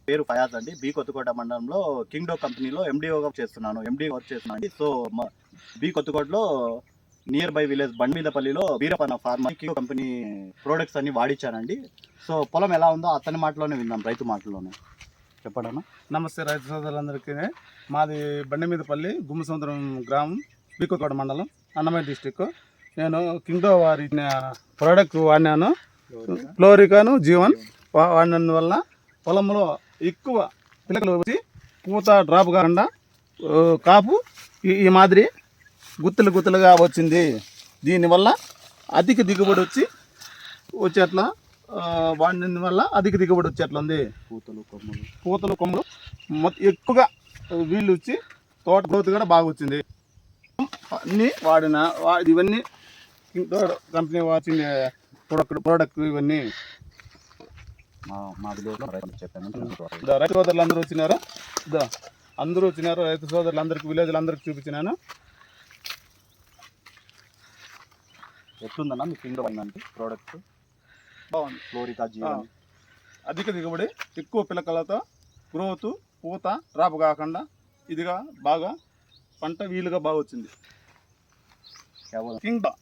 పేరు ఫయాజ్ అండి. బి కొత్తకోట మండలంలో కింగ్డో కంపెనీలో ఎండిఓగా చేస్తున్నాను. సో బి కొత్తకోటలో నియర్ బై విలేజ్ బండిమీదపల్లిలో వీరపన ఫార్మా కింగ్డో కంపెనీ ప్రోడక్ట్స్ అన్ని వాడిచ్చానండి. సో పొలం ఎలా ఉందో అతని మాటలోనే విందాం, రైతు మాటలోనే. చెప్పడన్నా. నమస్తే రైతు సోదరులందరికీ. మాది బండిమీదపల్లి గుమ్మసముద్రం గ్రామం, బి కొత్తకోట మండలం, అన్నమయ్య డిస్టిక్. నేను కింగ్డో వారి ప్రోడక్ట్ వాడినాను. ఫ్లోరికాను జీవన్ వాడిన వల్ల పొలంలో ఎక్కువ పిల్లకలు వచ్చి పూత డ్రాప్ కాకుండా కాపు ఈ మాదిరి గుత్తులుగా వచ్చింది. దీనివల్ల అధిక దిగుబడి వచ్చేట్లా వాడిన వల్ల అధిక దిగుబడి వచ్చేట్లా ఉంది. పూతలు కొమ్మలు ఎక్కువగా వీళ్ళు వచ్చి తోట గ్రోత్ కూడా బాగా వచ్చింది. అన్నీ ఇవన్నీ కంపెనీ వాచింగ్ ప్రోడక్ట్ ఇవన్నీ రైతు సోదరులు అందరూ వచ్చినారు. రైతు సోదరులు అందరికి విలేజ్లు అందరికి చూపించినాను. ఎట్లుందన్నా మీ కింగ్డో అయిందంటే ప్రోడక్ట్? బాగుంది. ఫ్లోరికా జీవన్ అధిక దిగుబడి, ఎక్కువ పిల్లకలతో గ్రోత్, పూత డ్రాప్ కాకుండా ఇదిగా బాగా పంట వీలుగా బాగా వచ్చింది. కింగ్డో